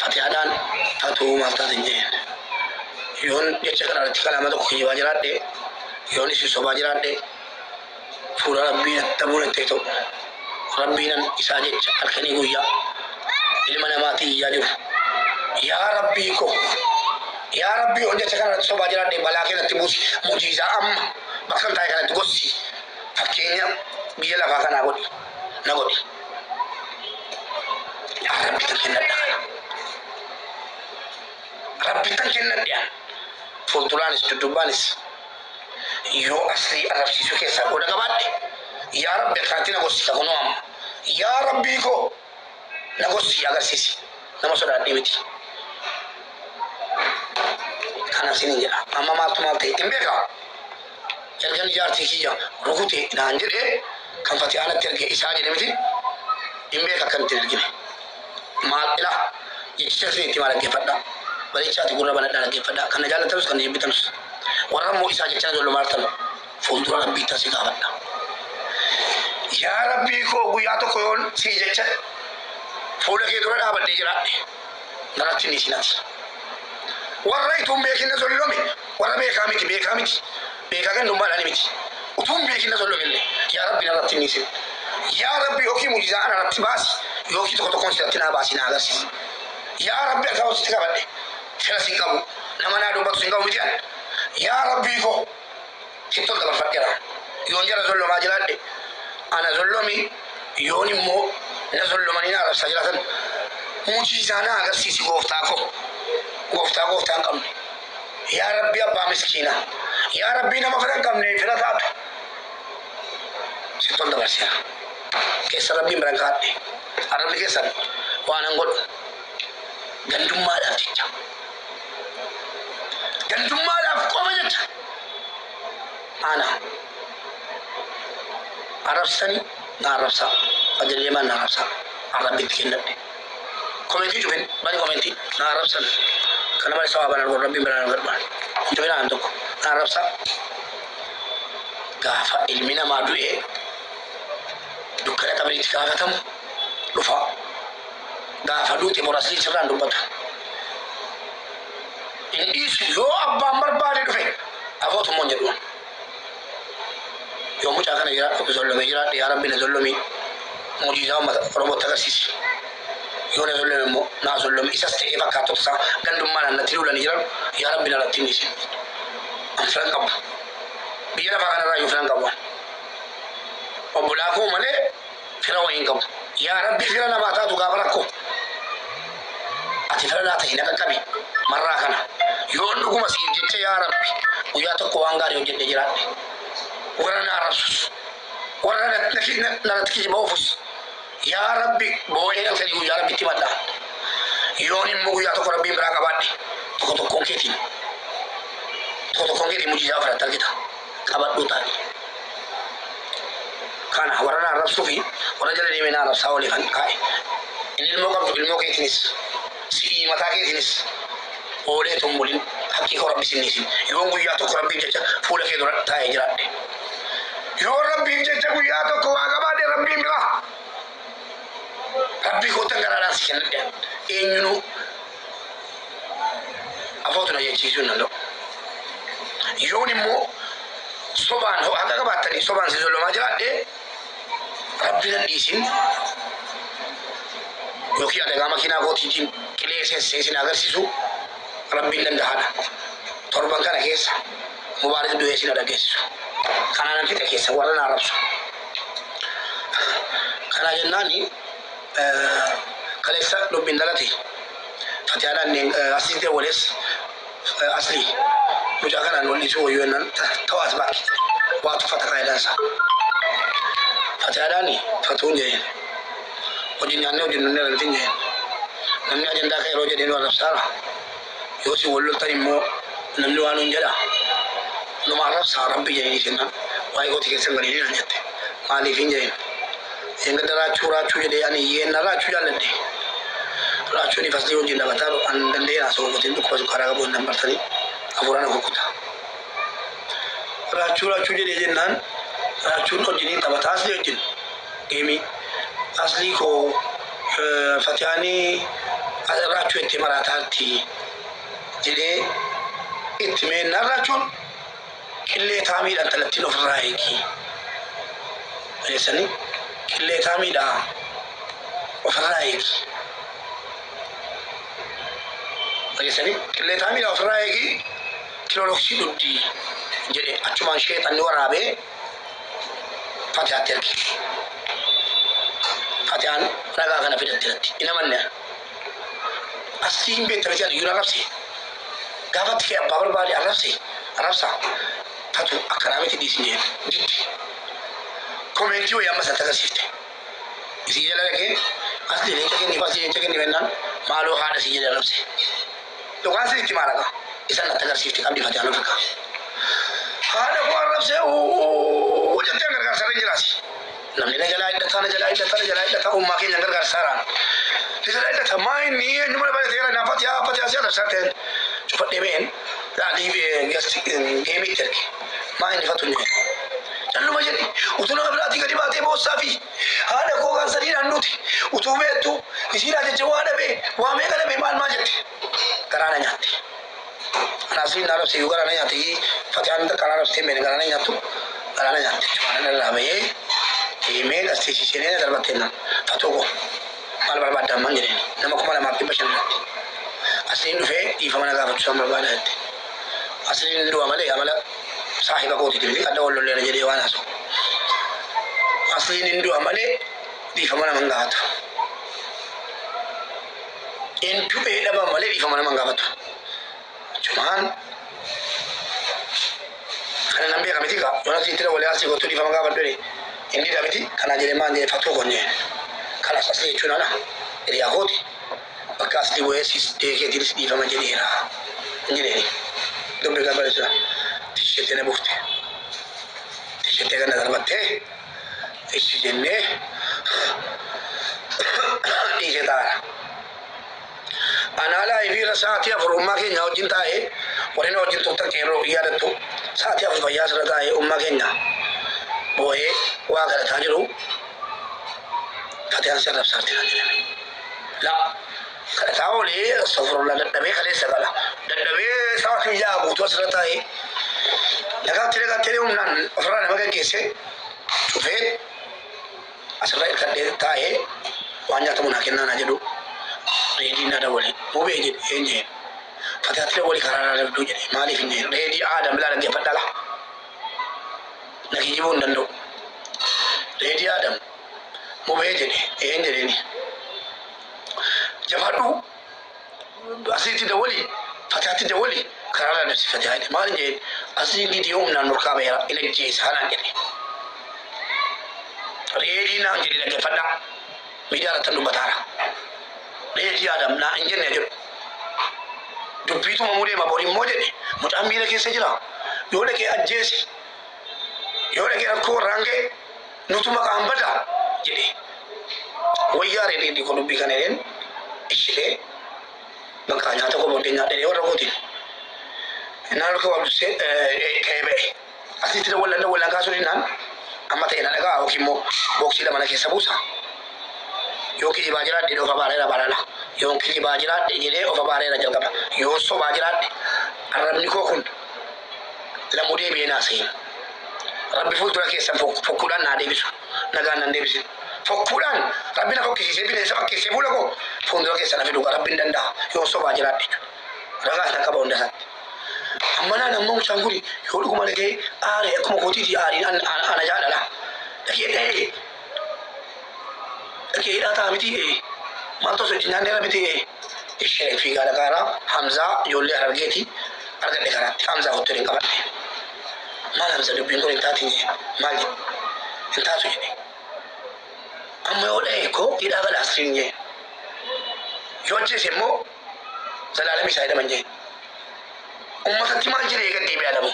Fatihadaan fatuu maltaatiin jeen. Yoon jecha kana irratti kalaama tokko kijibaa jiraadhe yoon isin sobaa jiraadhe fuula rabbiin tabuunettee ta'u rabbiinan isaa jecha halkanii guyyaa ilma namaatii iyyaa jiru. Yaa rabbii ko yaa rabbii on jecha kana irratti sobaa jiraadhe balaa keenatti buusi mujiizaa amma bakka taa'e kanatti gossi fakkeenya biyya lafaa kanaa godhi na godhi. Yaa rabbi tan kennadha kana. Rabbi tan kennadha. Fuulduraanis duddubbaanis yoo asrii arrabsiisuu keessaa qooda qabaadhe yaa rabbi akkanatti na gorsita kunoo amma yaa rabbii ko na gorsi agarsiisi nama sodaadhee miti. Kanaaf sinin jedha amma maaltu maal ta'e hin beekaa ergan ijaartii kiyya rukute naan jedhee kan Fatihaanatti erge isaa jedhe miti hin beeka akkamitti ergine maal ilaa jechicha isinitti maal dhaggeeffadhaa bareechaati gurra banadhaa dhaggeeffadhaa kan na jaallatamus kan na jibbitanus warra immoo isaa jecha na dollomaartan fuuldura rabbii tasii gaafadha. Yaa rabbii koo guyyaa tokko yoon sii jecha fuula kee dura dhaabadhee jiraadhe garatti ni sinati. Warra ituun beekinna sollomi warra beekaa miti beekaa gandummaadhaan miti utuun beekinna sollomille yaa rabbi narratti ni sin. Yaa rabbi yookiin muujizaa anarratti baasi yookiin tokko tokkoon sirratti naa baasi naa agarsiisi. Yaa rabbi akka hojjetti qabadhe fira sin qabu nama naa dubbatu sin qabu miti an. Yaa rabbii koo sittoon dabarfadheera yoon jala sollomaa jiraadhe ana sollomi yoon immoo na sollomanii na arrabsaa jiraatan muujizaa naa agarsiisi gooftaa koo. Gooftaan qabne yaa rabbi abbaa miskiinaa yaa rabbi nama fira hin qabne fira taatu sittoon dabarseera keessa rabbiin biran kaadhe arrabni keessan waan an godhu gandummaadhaaf jecha gandummaadhaaf qofa jecha ana arrabsitanii na arrabsaa ajalleemaan na arrabsaa arrabbitti kennadhe komentii cufin bani komentii na arrabsan kana malee sababa nan rabbiin biraan garban jooyina an tokko na arrabsaa gaafa ilmi namaa du'ee dukkana qabriitti gaafatamu dhufa gaafa duute morasii sirraan dubbatu in dhiisu yoo abbaan barbaade dhufe afootummoon jedhuun yoo mucaa kana jiraadhu zollomee jiraadhe yaa rabbi na zollomii muujizaa uummata oromootti agarsiisi. Yoo na zollome immoo naa zollome isas ta'ee fakkaattota isaa gandummaadhaan natti lolanii jiran yaa rabbi narratti hin dhiisin. An filan qabu biyya lafaa kanarraa iyyuu filan qabu obbolaa koo malee fira wayiin qabu. Yaa rabbi fira namaa taatu gaafa rakkoo ati fira naa ta'e na qaqqabi marraa kana yoo dhuguma siif jecha yaa rabbi guyyaa tokko waan gaarii hojjedhee jiraadhe warra na arrabsus warra narratti kijiba oofus yaa rabbi boo'ee halkanii guyyaa rabbitti maddaa yoon immoo guyyaa tokko rabbiin biraa qabaadhe tokko tokkoon keetiin muujizaa ofirratti argita qabadhuu taa'e. Kana warra na arrabsuu fi warra jala deemee na arrabsaa olee kan kaa'e inni ilmoo qabdu ilmoo keetiinis si'ii mataa keetiinis oolee tummulin haqqii koo rabbi sinniisin yoon guyyaa tokko rabbiif jecha fuula kee dura taa'ee jiraadhe yoo rabbiif jecha guyyaa tokko waa qabaadhe rabbiin biraa rabbii kootan garaadhaan si kennadhe eenyunuu afootu na jechiisuu hin danda'u. Yoon immoo sobaan haqa qabaattanii sobaan si zollomaa jiraadhe rabbi nan dhiisin yookiin adagaa makiinaa kootiitiin qilee seessin agarsiisu rabbiin danda'aadha. Torban kana keessa mubaarak du'ee sin dhageessisu kanaan fixe keessa warra na arrabsu. Kana jennaani kaleessa dubbiin dalate Fatihaadhaan asliitee walees aslii mucaa kanaan wal dhiisuu wayyuu jennaan ta'aas baakki waa tuffata faayidaansa. Fatihaadhaan fatuun jeen hojii nyaannee hojii nunnee rantiin jeen namni ajandaa kan yeroo jedheen arrabsaara yoo si wal loltan immoo namni waan hin jedha numa arrabsaa rabbi jedhanii kennan waa'ee kooti keessan gadi diinan jette maaliif hin jeen enga raachuu jedhee ani yeenna raachuu jaalladhe raachuun ifaslee wajjin dhabataa an danda'ee naasoo gotiin dhukkuba sukkaaraa qabuun nan bartanii hafuuraan kukkuta. Raachuu jedhee jennaan raachuun wajjin taphataa asli wajjin geemii aslii koo Fatihaanii rachuu itti marataatti jedhee itti meenna rachuun qillee taamiidhaan talattiin ofirraa eegi. Eessanii qillee taamiidhaan ofirraa eegi. Eessanii qillee taamiidhaan ofirraa eegi kilooloksii dhuddii jedhee achumaan sheexanni waraabee Fatihaatti erge. Fatihaan ragaa kana fidatti irratti hin amanne. Asii hin beektan jedhan iyyuu arrabse. Gaafatti kee abbaa barbaade arrabsa. Fatu akkanaa miti dhiisin jedhe diddi. Koomeentii wayii ammas agarsiifte. Isii jala dhaqee as leenca kenni bennaan maaloo haadha isii jedhe arrabse. Yookaan itti maalaqa isan natti agarsiifte qabdi Fatihaan ofirraa. Haadha koo arrabsee jettee gargaarsa irra jiraati. Namni na jalaa hidhataa ummaa keenya gargaarsaaraan. Isa hidhata maa inni eenyuma bareeteera naa Fatihaa si arrabsaa ta'een cufadhee ba'een daadhii geemiitti erge. Maa inni fatu inni calluma jedhi utuu nama biraatii gadi baatee boossaa fi haadha koo kan sadii naannuuti utuu beektu isiidhaa jecha waa dhabee waa meeqa dhabee maal jette garaana nyaatte. Anaasiin naa rabsee garaana nyaatte Fatihaan garaana rabsee meen garaana nyaattu garaana nyaatte waan irraa bahee deemee gasteessiseenee darbatteennaan fatoo maal barbaadda amman jedheen nama 2,500 asiin dhufee dhiifama na gaafachuu isaan barbaada jette. Asiin du'a malee amala saahiba kootiiti miti adda wal lolleera jedhee waan haasa'u. Asiin du'a malee dhiifama nama hin gaafatu. Du'ee dhaba malee dhiifama nama hin gaafatu. Cumaan kana nan beeka miti kaa waan asiin tira walii asii kottuu dhiifama gaafadhu jedhee inni dha miti kanaa jedhee maan jedhee fatoo kon jedheen. Kanas asii jechuun ana hiriyaa kooti. Bakka asii bu'ee siis deekeetiinis dhiifama jedheera jedheeni. Dubbi gabareessa tisheettee na buufte. Tisheettee kan na darbattee ishi jennee dhiisee taa'ara. Anaalaa ibiira sa'aatii 4 ummaa keenya wajjin taa'ee warreen wajjin turtan qeerroo yaadattu sa'aatii 4 fayyaa asirra taa'ee ummaa keenya boo'ee waa galataa jiru. Fatihaan si arrabsaarti naan jedhame. Kadhataa olee astaghfirullah dadhabee kaleessa gala. Dadhabee sa'aatii ja'a guutuu asirra taa'ee nagaatti humnaan ofirraa nama gaggeessee cufee asirra hirkadhee taa'ee waan nyaatamu naa kennaa naa jedhu reedii na dawwale. Mubee jedhe een jeen. Fatihaatti dawwali karaa dabduu jedhe maaliif hin jeen reedii aadam bilaa dhaggeeffadhala. Nakiyyibuu hin danda'u. Reedii aadam mubee jedhe een jedheeni. Jabaadhu asiitti dawwali Fatihaatti dawwali karaa dabsi Fatihaa jedhe maal jeen asii gidi humnaan nurkaa beera ila jeesa hanaan jedhe. Reedii naan jedhe dhaggeeffadha. Miidiyaa irratti dubbataara. Reedii aadam naa hin jenne jedhu. Dubbiituma mudee mabooriin moo jedhe mucaan miila keessa jira. Yoo dhaqee ajjeese yoo dhaqee rakkoo irraan ga'e nutu maqaan bada jedhe. Wayyaa reedii kun dubbii kana jedheen ishee bakka nyaata koo booddee nyaadhee warra kootiin. Innaan harka wabdusee ka'ee ba'e. Asitti dawwalan kaasuu dinnaan amma ta'e na dhagaa yookiin immoo booksii lama na keessa buusa. Yoo kijibaa jiraadhe ofa baareera barala. Yoo kijibaa jiraadhe jedhee ofa baareera jalqaba. Yoo sobaa jiraadhe arrabni koo kun lamudee beenaa seen. Rabbi fuuldura keessan fokkuudhaan naa deebisu. Nagaan nan deebisin. Fokkuudhaan rabbi na fokkisiisee bineensa fakkeessee fuula koo fuuldura keessan na fiduuqa rabbi hin danda'a. Yoo sobaa jiraadhe ragaa sana qaba hunda isaatti. Amma naan ammoo mucaan kuni yoo dhuguma dhagee aaree akkuma kootiitii aariin ana jaalala. Dhagee dhahee Kira miti maal ta'u sochi nyaanni miti ishee fi gaara gaaraa Hamzaa ijoollee Harargeeti argadhe karaatti Hamzaa hottoliin qabadhe. Maal Hamzaa dubbiin kun hin taatiin maal jedhe hin taatu jedhe. Amma yoo dhahee koo hidhaa gala asiriin jee. Yoo ajjeese immoo zalaalami isaa hidhaman jee. Uummatatti maal jedhee gaddee beelamu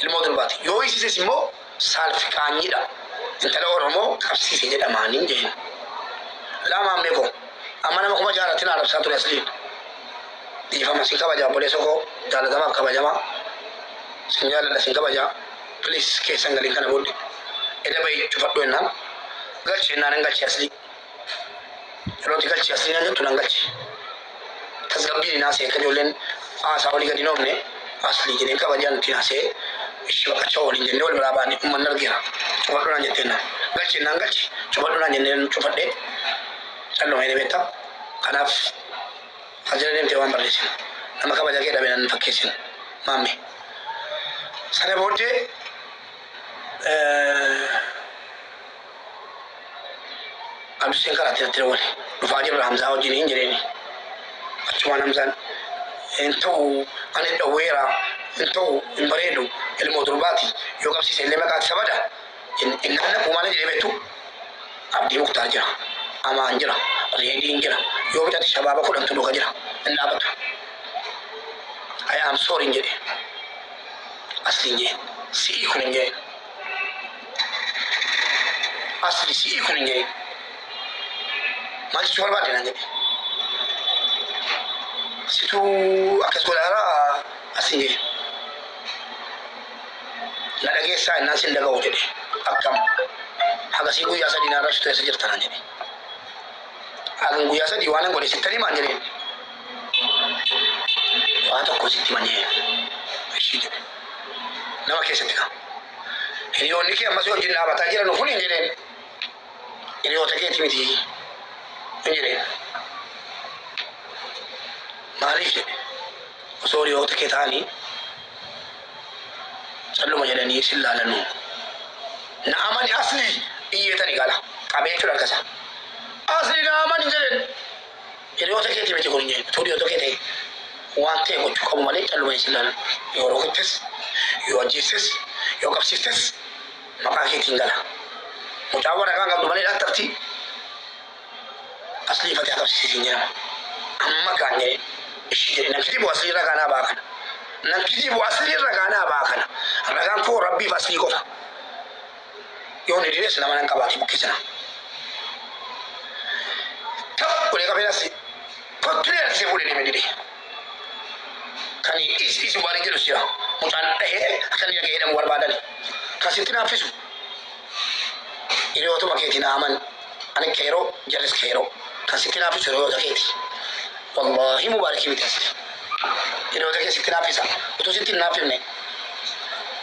ilmoo durbaati. Yoo isiises immoo saalfi qaanyiidha. Intala Oromoo qabsiise jedhamaaniin jeen. Lama ameko amana makuma jara tina arab satu asli di fama singka baja boleh soko jala dama ka baja ma sinjala da singka baja please ke sangalin kana boleh eda bay cupat do nan galci nan galci asli roti galci asli nan tunan galci tasgabbiin naasee kan ijoolleen haasaa walii gadi noomne aslii jedheen kabajaan itti naasee ishee baqachaa waliin jennee wal biraa baane uummanni argeera cufadhu naan jetteen naan galchi naan galchi cufadhu naan jenneen cufadhee calluma hidhe beektaa kanaaf ajira deemtee waan barreessin nama kabaja kee dhabee nan fakkeessin maamme sana booddee abduseen karaatti natti dawwale dhufaa jirra Hamzaa wajjin hin jireeni achumaan Hamzaan hin ta'u ani dhawweera hin ta'u hin bareedu ilmoo durbaati yoo qabsiise illee maqaatti sabada innaan naquu maala jedhee beektu abdii muktaar jira amaan jira reediin jira yoo bitatti shabaaba 10 dhuka jira hin dhaabatu I am sorry hin jedhe asliin jee si'ii kun hin jee asli si'ii kun hin jee maal jechuu barbaade naan jedhe situu akkas godhaaraa asin jedhe na dhageessaa innaan sin dhaga'u jedhe akkam hagasii guyyaa sadii naarra situ eessa jirta naan jedhe hagan guyyaa sadii waan an godhe sittanii maan jedheen waan tokko sitti manyeen ishii jedhe nama keessatti kam hiriyoonni kee ammas wajjin dhaabataa jiran kun hin jedheen hiriyoota keeti miti hin jedheen maaliif jedhe osoo hiriyoota kee ta'anii calluma jedhanii sin laalanuu na amani aslii iyyeetani gala qabee jechuudha akkasa aslii na amani jedhen hiriyoota keeti miti kun hin jedhen utuu hiriyoota kee ta'e waan ta'e gochuu qabu malee calluma sin laalan yoo rukuttes yoo ajjeesses yoo qabsiiftes maqaa keetiin gala mucaa waraqaa qabdu malee dhaattarti asli fatih qabsiisin jedhama amma kaan jedhe ishii jedhe nan kitibu asli irra kaanaa baa kana nan kitibu asli irra kaanaa baa kana ragaan koo rabbiif aslii qofa yoo ni direes nama nan qabaati bukkisina taph godhee qabeen asli kottulee arsee fuudhee deeme dide kan isi waan jedhu sira mucaan dhahee akkan dhagee jedhamu barbaadan kan sitti naaffisu hiriyootuma keetiin aman ani keeroo jaris keeroo kan sitti naaffisu hiriyoota keeti wallahi mubaarakii miti asli hiriyoota kee sitti naaffisa utuu sitti hin naaffifne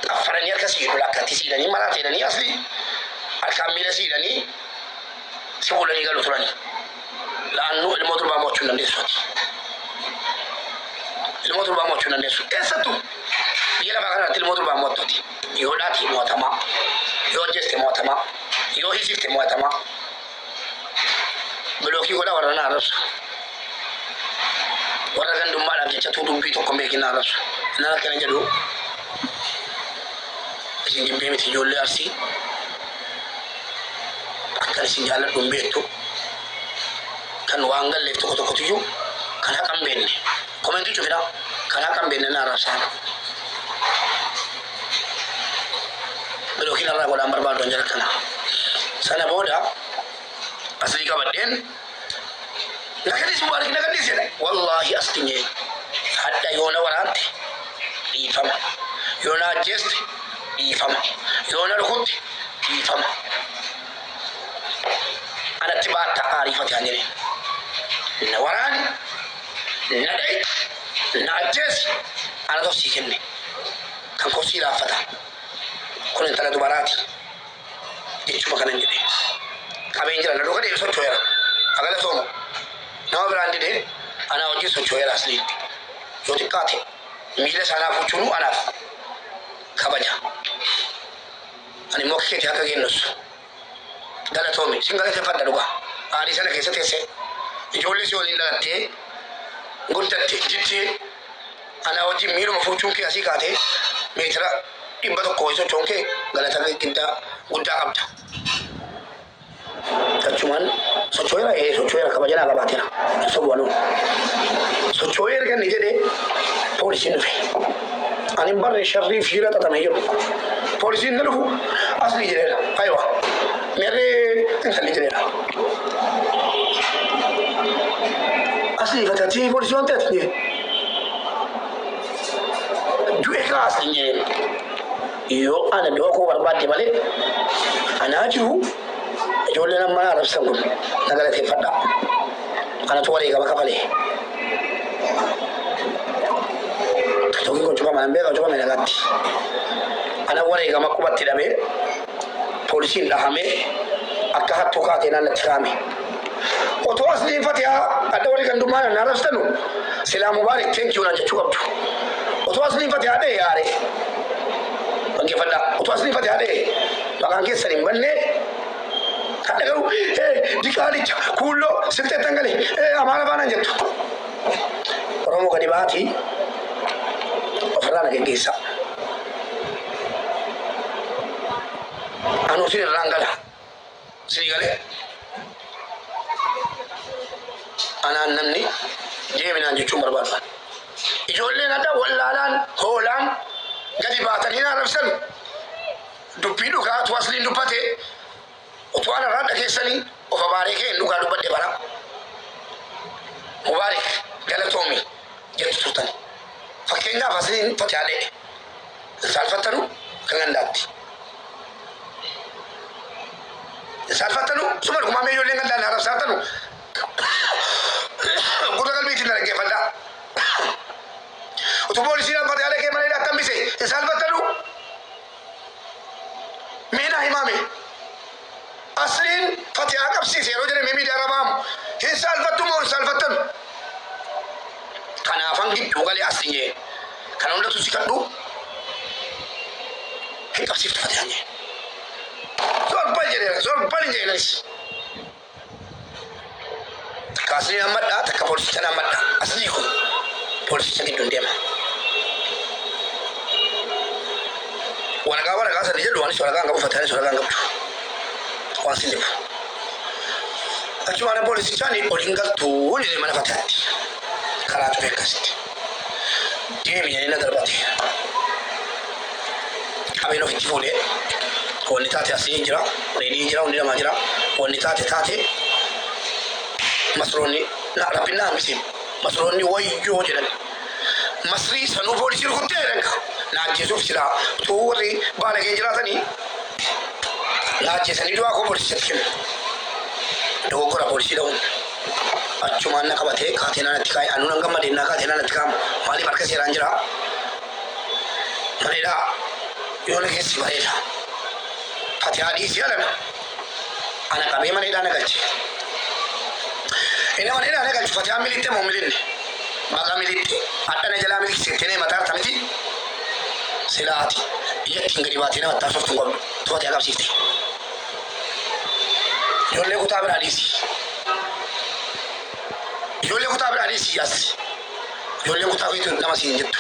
xaffaranii harka siidhu lakkatti siidhanii maraa ta'edhanii asli harkaan miila siidhanii si fuudhanii galu turani laannuu ilmoo durbaa mo'achuu hin dandeessu ati ilmoo durbaa mo'achuu hin dandeessu eessattuu biyya lafaa kanarratti ilmoo durbaa mo'attuuti yoo dhaati mo'atamaa yoo ajjeeste mo'atamaa yoo hiisifte mo'atamaa bilookii godhaa warra naa arrabsu warra gandummaadhaaf jecha tuu dubbii tokko hin beekin naa arrabsu nan akkana jedhu isin jibbee miti ijoollee arsii akkan isin jaalladhu hin beektu kan waan galleef tokko tokkotiyyuu kan haqa hin beekne komentii cufina kan haqa hin beekne naa arrabsaan bilookiin irraa godhaan barbaadu an jala kana sana booda aslii qabadheen nakadis mubaarak nakadis jedhe wallaahi astinye hadda yoona waraante dhiifama yoona ajjeeste dhiifama yoona rukutte dhiifama anatti baatta aarifate an jedhe na waraani na dhayi na ajjeesi ana tosii kenne kan kosii laaffata kun intala dubaraati jechuma kanan jedhe qabeen jira na dhokadhee socho'eera agala soomu nama biraan didee anaa wajjin socho'eera asliin yoo xiqqaate miila isaanaaf huccunu anaaf kabaja ani immoo keeti akka geennus galatoomi sin galateeffadha dhugaa aarii sana keessa teesse ijoollee si waliin dhalattee guddatte jittee anaa wajjin miiluma fuuchuun kee asii kaatee meetira 100 ho'i sochoon kee galata guddaa qabda achumaan socho'eera kabajanaa qabaateera sobu'anuu socho'ee erganni jedhee poolisiin dhufe ani hin barre sharrii fi shiira xaxamee jiru poolisiin na dhufu asli jedheera aywa meerree intalli jedheera asli fatatii poolisii waan ta'eef du'e kaa asli jedheen yoo ana du'a koo barbaadde malee anaa jiru ijoolleen amma arabsan kun na galateeffadha kanatu wareegama kafalee cuma ambil kau cuma menegati. Anak orang yang mak kuat tidak ber. Polisi dah hame. Akak tukar tenan nak kami. Oto asli Fatiha ada orang kan dumana naras tanu. Selamu barik thank you nanya cukup tu. Oto asli Fatiha ada ya are. Bagi pada oto asli Fatiha ada. Maka kita sering benne. Ada kau dikali kulo setiap tanggal amara bana jatuh. Orang mau kadi bahati. Orang nak kisah. Anu sini ranggala. Sini kali. Anak namni dia minanju cuma berbadan. Ijolle nada wallalan holan gadi bahatan ini arabsan. Dupidu ka tuaslin dupate. Utwana rada kesani ofabareke nduga dubade bara. Mubarak galatomi jatu sultan. Fakenga faslin fatale. Salfatanu kangandati. Salfatanu sumar kumame yolle nganda arabsatanu. Guna kalbi tidak lagi pada. Untuk polisi yang pada ada kemana datang bisa. Salvat tahu. Mina imami. Aslin Fatihah kapsi seru jadi memi dia rabam. Salvat tu mau salvat tu. Karena afang gitu kali aslinya. Karena udah tu sikat tu. Kapsi Fatihahnya. Soal paling jadi nasi. Asli amat dah, tak polisi cina amat dah. Asli ko, polisi cina dunia mah. Warga asal dia luar ni soal kan, kamu fatihah soal kan kamu. Wasi dia. Cuma ada polisi cina ni tinggal tu, ni mana fatihah. Kalau tu bekas. Dia ni nak terbati. Kami nak fiti boleh. Wanita asli jira, ini jira, ini nama jira. Wanita tadi. Masroni nak rapina misim Masroni wajjo jalan Masri sanu polisi rukutte rek na jesu sila tuuri bala ke jira tani na jesani do ko polisi kin do ko ra polisi daun acuma na kabate ka tena na tikai anu nanga madina ka tena na tikam mali barka se ranjira manila yone ke si barela fatihah di sialan ana kabe manila na gachi ini mana ada kan Fatihah militer mau militer maga militer ada nih jalan milik setene matar tamiti selati iya tinggal di batina matar soft tunggu Fatihah kapsi jolle kuta beradisi as jolle kuta itu nama sinjut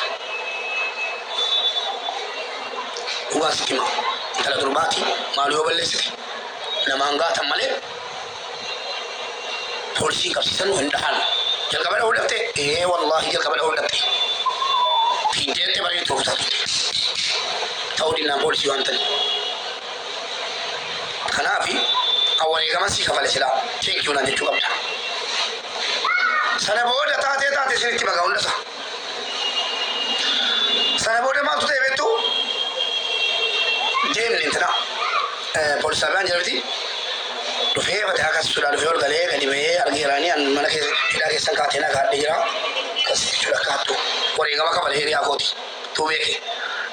ugas kima tala turbati malu balesi nama angga tamale polisi kapsisan hundahan jal kabala udate wallahi jal kabala udate pinjete bari to tatu tawdina polisi wantan kanafi awali kama si kabala sila thank you nande chukapta sana boda tate sini tiba gaunda sa sana boda ma tu betu jem nintana polisi aban jalati Rufee pada akas sudah rufee galee gadi bee argirani an mana ke ida ke sangkatena gad dijira kasi sudah katu ori gama kapal heri akoti tu beke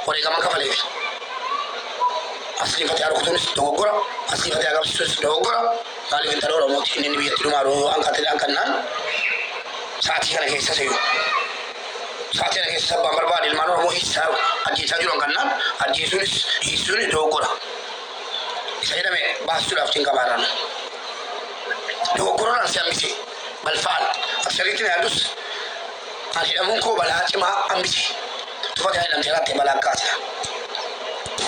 ori gama kapal heri asli Fatihah rukun dogora asli Fatihah kapal sus dogora kali kita orang mau ini biar tu maru angkat nan saat ini lagi saya sabam berbadi mana mau hisar aji saya jual kanan aji sunis dogora saya dah bahas sudah tinggal kamaran. Dua korang siapa misi balfal. Asyik ini harus asyik mungko balah cuma ambisi. Tu pada dalam jalan tebal angkat.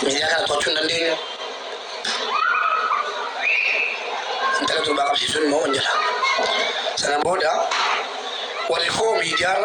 Media kan tujuan dan dia. Antara tu bakal sisun mau jalan. Sana boda. Walifu media